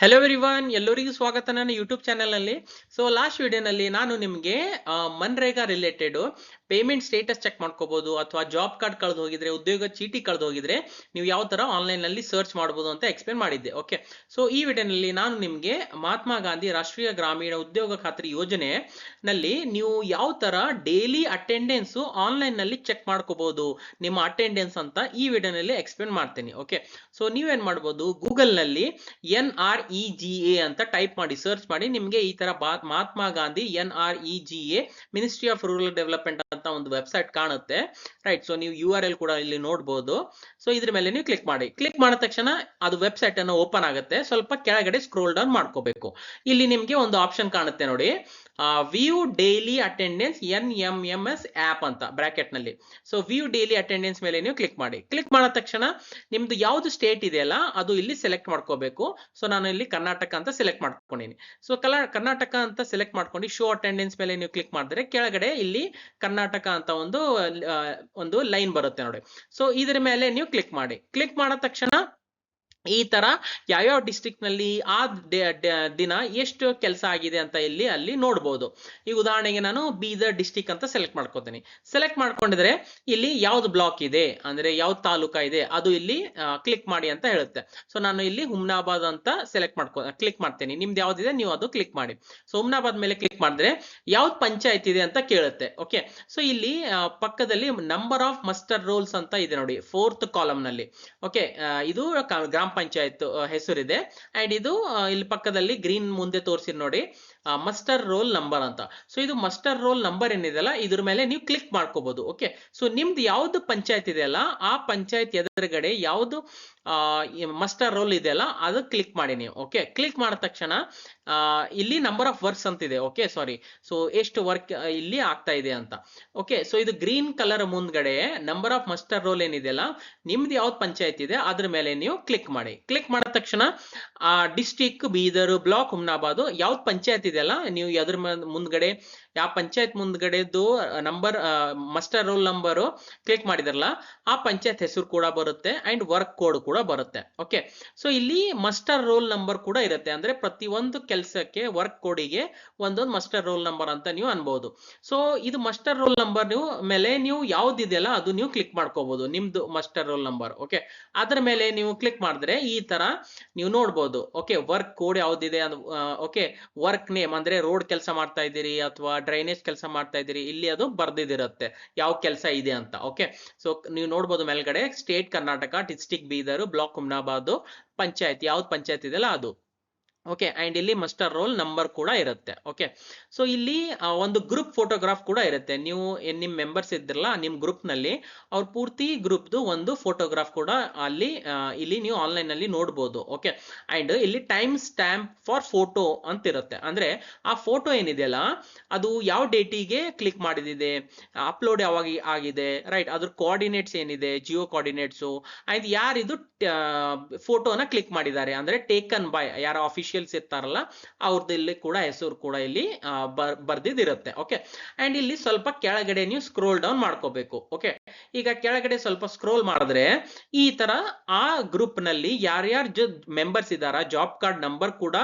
Hello everyone, ಎಲ್ಲರಿಗೂ ಸ್ವಾಗತ ನನ್ನ ಯೂಟ್ಯೂಬ್ ಚಾನೆಲ್ನಲ್ಲಿ. ಸೊ ಲಾಸ್ಟ್ ವಿಡಿಯೋನಲ್ಲಿ ನಾನು ನಿಮಗೆ MNREGA related payment status check ಮಾಡ್ಕೋಬಹುದು, ಅಥವಾ ಜಾಬ್ ಕಾರ್ಡ್ ಕಳೆದು ಹೋಗಿದ್ರೆ, ಉದ್ಯೋಗ ಚೀಟಿ ಕಳೆದು ಹೋಗಿದ್ರೆ ನೀವು ಯಾವ ತರ ಆನ್ಲೈನ್ ನಲ್ಲಿ ಸರ್ಚ್ ಮಾಡಬಹುದು ಅಂತ ಎಕ್ಸ್ಪ್ಲೇನ್ ಮಾಡಿದ್ದೆ. ಓಕೆ, ಸೊ ಈ ವಿಡಿಯೋನಲ್ಲಿ ನಾನು ನಿಮಗೆ ಮಹಾತ್ಮ ಗಾಂಧಿ ರಾಷ್ಟ್ರೀಯ ಗ್ರಾಮೀಣ ಉದ್ಯೋಗ ಖಾತ್ರಿ ಯೋಜನೆ ನಲ್ಲಿ ನೀವು ಯಾವ ತರ ಡೈಲಿ ಅಟೆಂಡೆನ್ಸ್ ಆನ್ಲೈನ್ ನಲ್ಲಿ ಚೆಕ್ ಮಾಡ್ಕೋಬಹುದು ನಿಮ್ಮ ಅಟೆಂಡೆನ್ಸ್ ಅಂತ ಈ ವಿಡಿಯೋನಲ್ಲಿ ಎಕ್ಸ್ಪ್ಲೇನ್ ಮಾಡ್ತೀನಿ. ಓಕೆ, ಸೊ ನೀವೇನ್ ಮಾಡ್ಬೋದು, ಗೂಗಲ್ ನಲ್ಲಿ NREGA ಅಂತ ಟೈಪ್ ಮಾಡಿ ಸರ್ಚ್ ಮಾಡಿ, ನಿಮಗೆ ಈ ತರ Mahatma Gandhi NREGA ministry of rural development ಅಂತ ಒಂದು ವೆಬ್ಸೈಟ್ ಕಾಣುತ್ತೆ. ರೈಟ್, ಸೊ ನೀವು URL ಕೂಡ ಇಲ್ಲಿ ನೋಡಬಹುದು. ಸೊ ಇದ್ರ ಮೇಲೆ ನೀವು ಕ್ಲಿಕ್ ಮಾಡಿ. ಕ್ಲಿಕ್ ಮಾಡಿದ ತಕ್ಷಣ ಅದು ವೆಬ್ಸೈಟ್ ಅನ್ನು ಓಪನ್ ಆಗುತ್ತೆ. ಸ್ವಲ್ಪ ಕೆಳಗಡೆ ಸ್ಕ್ರೋಲ್ ಡೌನ್ ಮಾಡ್ಕೋಬೇಕು. ಇಲ್ಲಿ ನಿಮ್ಗೆ ಒಂದು ಆಪ್ಷನ್ ಕಾಣುತ್ತೆ ನೋಡಿ, view daily attendance NMMS app ಅಂತ ಬ್ರಾಕೆಟ್ ನಲ್ಲಿ. ಸೊ ವ್ಯೂ ಡೈಲಿ ಅಟೆಂಡೆನ್ಸ್ ಮೇಲೆ ನೀವು ಕ್ಲಿಕ್ ಮಾಡಿ. ಕ್ಲಿಕ್ ಮಾಡಿದ ತಕ್ಷಣ ನಿಮ್ದು ಯಾವ್ದು ಸ್ಟೇಟ್ ಇದೆಯಲ್ಲ ಅದು ಇಲ್ಲಿ ಸೆಲೆಕ್ಟ್ ಮಾಡ್ಕೋಬೇಕು. ಸೊ ನಾನು ಇಲ್ಲಿ ಕರ್ನಾಟಕ ಅಂತ ಸೆಲೆಕ್ಟ್ ಮಾಡ್ಕೊಂಡಿನಿ. ಸೊ ಕರ್ನಾಟಕ ಅಂತ ಸೆಲೆಕ್ಟ್ ಮಾಡ್ಕೊಂಡು ಶೋ ಅಟೆಂಡೆನ್ಸ್ ಮೇಲೆ ನೀವು ಕ್ಲಿಕ್ ಮಾಡಿದ್ರೆ ಕೆಳಗಡೆ ಇಲ್ಲಿ ಕರ್ನಾಟಕ ಅಂತ ಒಂದು ಲೈನ್ ಬರುತ್ತೆ ನೋಡಿ. ಸೊ ಇದ್ರ ಮೇಲೆ ನೀವು ಕ್ಲಿಕ್ ಮಾಡಿ. ಕ್ಲಿಕ್ ಮಾಡಿದ ತಕ್ಷಣ ಈ ತರ ಯಾವ್ಯಾವ ಡಿಸ್ಟ್ರಿಕ್ಟ್ ನಲ್ಲಿ ಆ ದಿನ ಎಷ್ಟು ಕೆಲಸ ಆಗಿದೆ ಅಂತ ಅಲ್ಲಿ ನೋಡಬಹುದು. ಈ ಉದಾಹರಣೆಗೆ ನಾನು ಬೀದರ್ ಡಿಸ್ಟಿಕ್ ಅಂತ ಸೆಲೆಕ್ಟ್ ಮಾಡ್ಕೋತೀನಿ. ಸೆಲೆಕ್ಟ್ ಮಾಡ್ಕೊಂಡಿದ್ರೆ ಇಲ್ಲಿ ಯಾವ್ದು ಬ್ಲಾಕ್ ಇದೆ ಅಂದ್ರೆ ಯಾವ್ದು ತಾಲೂಕಾ ಇದೆ ಅದು ಇಲ್ಲಿ ಕ್ಲಿಕ್ ಮಾಡಿ ಅಂತ ಹೇಳುತ್ತೆ. ಸೊ ನಾನು ಇಲ್ಲಿ ಹುಮ್ನಾಬಾದ್ ಅಂತ ಕ್ಲಿಕ್ ಮಾಡ್ತೇನೆ. ನಿಮ್ದು ಯಾವ್ದಿದೆ ನೀವು ಅದು ಕ್ಲಿಕ್ ಮಾಡಿ. ಸೊ ಹುಮ್ನಾಬಾದ್ ಮೇಲೆ ಕ್ಲಿಕ್ ಮಾಡಿದ್ರೆ ಯಾವ್ದು ಪಂಚಾಯತ್ ಇದೆ ಅಂತ ಕೇಳುತ್ತೆ. ಓಕೆ, ಸೊ ಇಲ್ಲಿ ಪಕ್ಕದಲ್ಲಿ ನಂಬರ್ ಆಫ್ ಮಸ್ಟರ್ ರೋಲ್ಸ್ ಅಂತ ಇದೆ ನೋಡಿ, 4th ಕಾಲಮ್ ನಲ್ಲಿ. ಓಕೆ, ಇದು ಗ್ರಾಮ ಪಂಚಾಯತ್ ಹೆಸರಿದೆ. ಅಂಡ್ ಇದು ಇಲ್ಲಿ ಪಕ್ಕದಲ್ಲಿ ಗ್ರೀನ್ ಮುಂದೆ ತೋರಿಸಿರ್ ನೋಡಿ, ಮಸ್ಟರ್ ರೋಲ್ ನಂಬರ್ ಅಂತ. ಸೊ ಇದು ಮಸ್ಟರ್ ರೋಲ್ ನಂಬರ್ ಏನಿದೆಯಲ್ಲ ಇದ್ರ ಮೇಲೆ ನೀವು ಕ್ಲಿಕ್ ಮಾಡ್ಕೋಬಹುದು. ಓಕೆ, ಸೊ ನಿಮ್ದು ಯಾವ್ದು ಪಂಚಾಯತ್ ಇದೆಯಲ್ಲ ಆ ಪಂಚಾಯತ್ ಎದುರುಗಡೆ ಯಾವ್ದು ಮಸ್ಟರ್ ರೋಲ್ ಇದೆಯಲ್ಲ ಅದು ಕ್ಲಿಕ್ ಮಾಡಿ ನೀವು. ಓಕೆ, ಕ್ಲಿಕ್ ಮಾಡಿದ ತಕ್ಷಣ ಇಲ್ಲಿ ನಂಬರ್ ಆಫ್ ವರ್ಕ್ಸ್ ಅಂತ ಇದೆ. ಓಕೆ, ಸಾರಿ, ಸೊ ಎಷ್ಟು ವರ್ಕ್ ಇಲ್ಲಿ ಆಗ್ತಾ ಇದೆ ಅಂತ. ಓಕೆ, ಸೊ ಇದು ಗ್ರೀನ್ ಕಲರ್ ಮುಂದ್ಗಡೆ ನಂಬರ್ ಆಫ್ ಮಸ್ಟರ್ ರೋಲ್ ಏನಿದೆಯಲ್ಲ ನಿಮ್ದು ಯಾವ್ದು ಪಂಚಾಯತ್ ಇದೆ ಅದ್ರ ಮೇಲೆ ನೀವು ಕ್ಲಿಕ್ ಮಾಡಿ. ಕ್ಲಿಕ್ ಮಾಡಿದ ತಕ್ಷಣ ಡಿಸ್ಟಿಕ್ ಬೀದರ್, ಬ್ಲಾಕ್ ಹುಮ್ನಾಬಾದ್ ಯಾವ್ದು ಪಂಚಾಯತ್ ಇದೆಯಲ್ಲ ನೀವು ಅದ್ರ ಮುಂದ್ಗಡೆ ಯಾವ ಪಂಚಾಯತ್ ಮುಂದ್ಗಡೆದು number muster roll number click ಮಾಡಿದ್ರಲ್ಲ ಆ ಪಂಚಾಯತ್ ಹೆಸರು ಕೂಡ ಬರುತ್ತೆ ಅಂಡ್ ವರ್ಕ್ ಕೋಡ್ ಕೂಡ ಬರುತ್ತೆ. ಓಕೆ, ಸೊ ಇಲ್ಲಿ ಮಸ್ಟರ್ ರೋಲ್ ನಂಬರ್ ಕೂಡ ಇರುತ್ತೆ. ಅಂದ್ರೆ ಪ್ರತಿಯೊಂದು ಕೆಲಸಕ್ಕೆ ವರ್ಕ್ ಕೋಡಿಗೆ ಒಂದೊಂದು ಮಸ್ಟರ್ ರೋಲ್ ನಂಬರ್ ಅಂತ ನೀವು ಅನ್ಬಹುದು. ಸೊ ಇದು ಮಸ್ಟರ್ ರೋಲ್ ನಂಬರ್ ಮೇಲೆ ನೀವು ಯಾವ್ದಿದೆಯಲ್ಲ ಅದು ನೀವು ಕ್ಲಿಕ್ ಮಾಡ್ಕೋಬಹುದು, ನಿಮ್ದು ಮಸ್ಟರ್ ರೋಲ್ ನಂಬರ್. ಓಕೆ, ಅದರ ಮೇಲೆ ನೀವು ಕ್ಲಿಕ್ ಮಾಡಿದ್ರೆ ಈ ತರ ನೀವು ನೋಡ್ಬೋದು. ಓಕೆ, ವರ್ಕ್ ಕೋಡ್ ಯಾವ್ದಿದೆ, ಓಕೆ, ವರ್ಕ್ ನೇಮ್ ಅಂದ್ರೆ ರೋಡ್ ಕೆಲಸ ಮಾಡ್ತಾ ಇದ್ದೀರಿ ಅಥವಾ ಡ್ರೈನೇಜ್ ಕೆಲಸ ಮಾಡ್ತಾ ಇದ್ದೀರಿ, ಇಲ್ಲಿ ಅದು ಬರ್ದಿದಿರುತ್ತೆ ಯಾವ ಕೆಲಸ ಇದೆ ಅಂತ. ಓಕೆ, ಸೊ ನೀವು ನೋಡ್ಬೋದು ಮೇಲ್ಗಡೆ state Karnataka, district Bidar, block Humnabad, panchayat ಯಾವ್ದು ಪಂಚಾಯತ್ ಇದೆಯಲ್ಲ ಅದು. ಓಕೆ, ಅಂಡ್ ಇಲ್ಲಿ ಮಸ್ಟರ್ ರೋಲ್ ನಂಬರ್ ಕೂಡ ಇರುತ್ತೆ. ಓಕೆ, ಸೊ ಇಲ್ಲಿ ಒಂದು ಗ್ರೂಪ್ ಫೋಟೋಗ್ರಾಫ್ ಕೂಡ ಇರುತ್ತೆ. ನೀವು ನಿಮ್ ಮೆಂಬರ್ಸ್ ಇದ್ರಲ್ಲ ನಿಮ್ ಗ್ರೂಪ್ ನಲ್ಲಿ ಅವ್ರ ಪೂರ್ತಿ ಗ್ರೂಪ್ದು ಒಂದು ಫೋಟೋಗ್ರಾಫ್ ಕೂಡ ಇಲ್ಲಿ ನೀವು ಆನ್ಲೈನ್ ನಲ್ಲಿ ನೋಡ್ಬೋದು. ಓಕೆ, ಅಂಡ್ ಇಲ್ಲಿ ಟೈಮ್ ಸ್ಟ್ಯಾಂಪ್ ಫಾರ್ ಫೋಟೋ ಅಂತ ಇರುತ್ತೆ. ಅಂದ್ರೆ ಆ ಫೋಟೋ ಏನಿದೆಯಲ್ಲ ಅದು ಯಾವ ಡೇಟಿಗೆ ಕ್ಲಿಕ್ ಮಾಡಿದಿದೆ, ಅಪ್ಲೋಡ್ ಯಾವಾಗ ಆಗಿದೆ, ರೈಟ್, ಅದ್ರ ಕೋಆರ್ಡಿನೇಟ್ಸ್ ಏನಿದೆ, ಜಿಯೋ ಕೋಆರ್ಡಿನೇಟ್ಸು, ಆಯ್ತು ಯಾರಿದು ಫೋಟೋನ ಕ್ಲಿಕ್ ಮಾಡಿದ್ದಾರೆ ಅಂದ್ರೆ ಟೇಕನ್ ಬೈ ಯಾರ ಅಫಿಷಿಯಲ್ಸ್ ಇರ್ತಾರಲ್ಲ ಅವ್ರದ್ದು ಇಲ್ಲಿ ಕೂಡ ಹೆಸರು ಕೂಡ ಇಲ್ಲಿ ಬರ್ದಿದಿರುತ್ತೆ. ಓಕೆ, ಅಂಡ್ ಇಲ್ಲಿ ಸ್ವಲ್ಪ ಕೆಳಗಡೆ ನೀವು ಸ್ಕ್ರೋಲ್ ಡೌನ್ ಮಾಡ್ಕೋಬೇಕು. ಓಕೆ, ಈಗ ಕೆಳಗಡೆ ಸ್ವಲ್ಪ ಸ್ಕ್ರೋಲ್ ಮಾಡಿದ್ರೆ ಈ ತರ ಆ ಗ್ರೂಪ್ ನಲ್ಲಿ ಯಾರ್ಯಾರು ಮೆಂಬರ್ಸ್ ಇದಾರ ಜಾಬ್ ಕಾರ್ಡ್ ನಂಬರ್ ಕೂಡ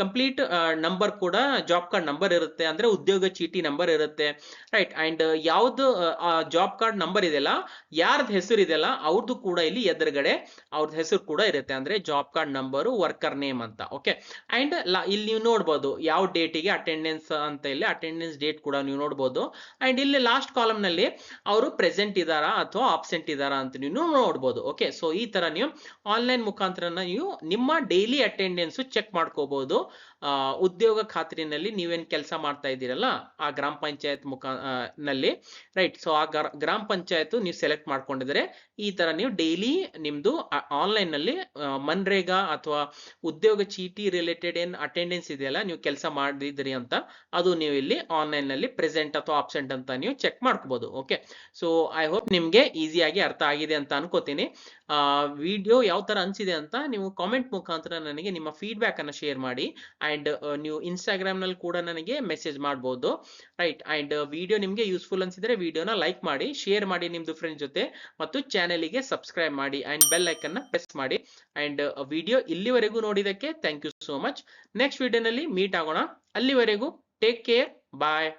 ಕಂಪ್ಲೀಟ್ ನಂಬರ್ ಕೂಡ ಜಾಬ್ ಕಾರ್ಡ್ ನಂಬರ್ ಇರುತ್ತೆ, ಅಂದ್ರೆ ಉದ್ಯೋಗ ಚೀಟಿ ನಂಬರ್ ಇರುತ್ತೆ. ರೈಟ್, ಅಂಡ್ ಯಾವ್ದು ಜಾಬ್ ಕಾರ್ಡ್ ನಂಬರ್ ಇದೆಯಲ್ಲ ಯಾರ್ದು ಹೆಸರು ಇದೆಯಲ್ಲ ಅವ್ರದ್ದು ಕೂಡ ಇಲ್ಲಿ ಎದುರುಗಡೆ ಅವ್ರದ್ದು ಹೆಸರು ಕೂಡ ಇರುತ್ತೆ, ಅಂದ್ರೆ job card number, worker name ಅಂತ. ಓಕೆ, ಅಂಡ್ ಇಲ್ಲಿ ನೀವು ನೋಡ್ಬೋದು ಯಾವ ಡೇಟಿಗೆ ಅಟೆಂಡೆನ್ಸ್ ಅಂತ, ಇಲ್ಲಿ ಅಟೆಂಡೆನ್ಸ್ ಡೇಟ್ ಕೂಡ ನೀವು ನೋಡ್ಬೋದು. ಅಂಡ್ ಇಲ್ಲಿ ಲಾಸ್ಟ್ ಕಾಲಮ್ ನಲ್ಲಿ ಅವರು ಪ್ರೆಸೆಂಟ್ ಇದಾರಾ ಅಥವಾ ಆಬ್ಸೆಂಟ್ ಇದಾರಾ ಅಂತ ನೀವು ನೋಡ್ಬೋದು. ಓಕೆ, ಸೊ ಈ ತರ ನೀವು ಆನ್ಲೈನ್ ಮುಖಾಂತರ ನೀವು ನಿಮ್ಮ ಡೈಲಿ ಅಟೆಂಡೆನ್ಸ್ ಚೆಕ್ ಮಾಡ್ಕೋಬಹುದು. ಉದ್ಯೋಗ ಖಾತ್ರಿನಲ್ಲಿ ನೀವೇನ್ ಕೆಲಸ ಮಾಡ್ತಾ ಇದ್ದೀರಲ್ಲ ಆ ಗ್ರಾಮ ಪಂಚಾಯತ್ ನಲ್ಲಿ. ರೈಟ್, ಸೊ ಆ ಗ್ರಾಮ ಪಂಚಾಯತ್ ನೀವು ಸೆಲೆಕ್ಟ್ ಮಾಡ್ಕೊಂಡಿದ್ರೆ ಈ ತರ ನೀವು ಡೈಲಿ ನಿಮ್ದು ಆನ್ಲೈನ್ ನಲ್ಲಿ ಮನ್ರೇಗಾ ಅಥವಾ ಉದ್ಯೋಗ ಚೀಟಿ ರಿಲೇಟೆಡ್ ಏನ್ ಅಟೆಂಡೆನ್ಸ್ ಇದೆಯಲ್ಲ ನೀವು ಕೆಲಸ ಮಾಡಿದ್ರಿ ಅಂತ ಅದು ನೀವು ಇಲ್ಲಿ ಆನ್ಲೈನ್ ನಲ್ಲಿ ಪ್ರೆಸೆಂಟ್ ಅಥವಾ ಆಬ್ಸೆಂಟ್ ಅಂತ ನೀವು ಚೆಕ್ ಮಾಡ್ಕೋಬಹುದು. ಓಕೆ, ಸೊ ಐ ಹೋಪ್ ನಿಮ್ಗೆ ಈಸಿಯಾಗಿ ಅರ್ಥ ಆಗಿದೆ ಅಂತ ಅನ್ಕೋತೀನಿ. ವಿಡಿಯೋ ಯಾವ ತರ ಅನ್ಸಿದೆ ಅಂತ ನೀವು ಕಾಮೆಂಟ್ ಮುಖಾಂತರ ನನಗೆ ನಿಮ್ಮ ಫೀಡ್ಬ್ಯಾಕ್ ಅನ್ನ ಶೇರ್ ಮಾಡಿ. ಅಂಡ್ ನೀವು ಇನ್ಸ್ಟಾಗ್ರಾಮ್ ನಲ್ಲಿ ಕೂಡ ನನಗೆ ಮೆಸೇಜ್ ಮಾಡಬಹುದು. ರೈಟ್, ಅಂಡ್ ವಿಡಿಯೋ ನಿಮ್ಗೆ ಯೂಸ್ಫುಲ್ ಅನ್ಸಿದ್ರೆ ವಿಡಿಯೋನ ಲೈಕ್ ಮಾಡಿ, ಶೇರ್ ಮಾಡಿ ನಿಮ್ದು ಫ್ರೆಂಡ್ಸ್ ಜೊತೆ, ಮತ್ತು ಚಾನೆಲ್ಗೆ ಸಬ್ಸ್ಕ್ರೈಬ್ ಮಾಡಿ ಅಂಡ್ ಬೆಲ್ ಐಕನ್ ನ ಪ್ರೆಸ್ ಮಾಡಿ. ಅಂಡ್ ವಿಡಿಯೋ ಇಲ್ಲಿವರೆಗೂ ನೋಡಿದಕ್ಕೆ thank you so much. Much. Next ವಿಡಿಯೋನಲ್ಲಿ ಮೀಟ್ ಆಗೋಣ. ಅಲ್ಲಿವರೆಗೂ ಟೇಕ್ ಕೇರ್, ಬಾಯ್.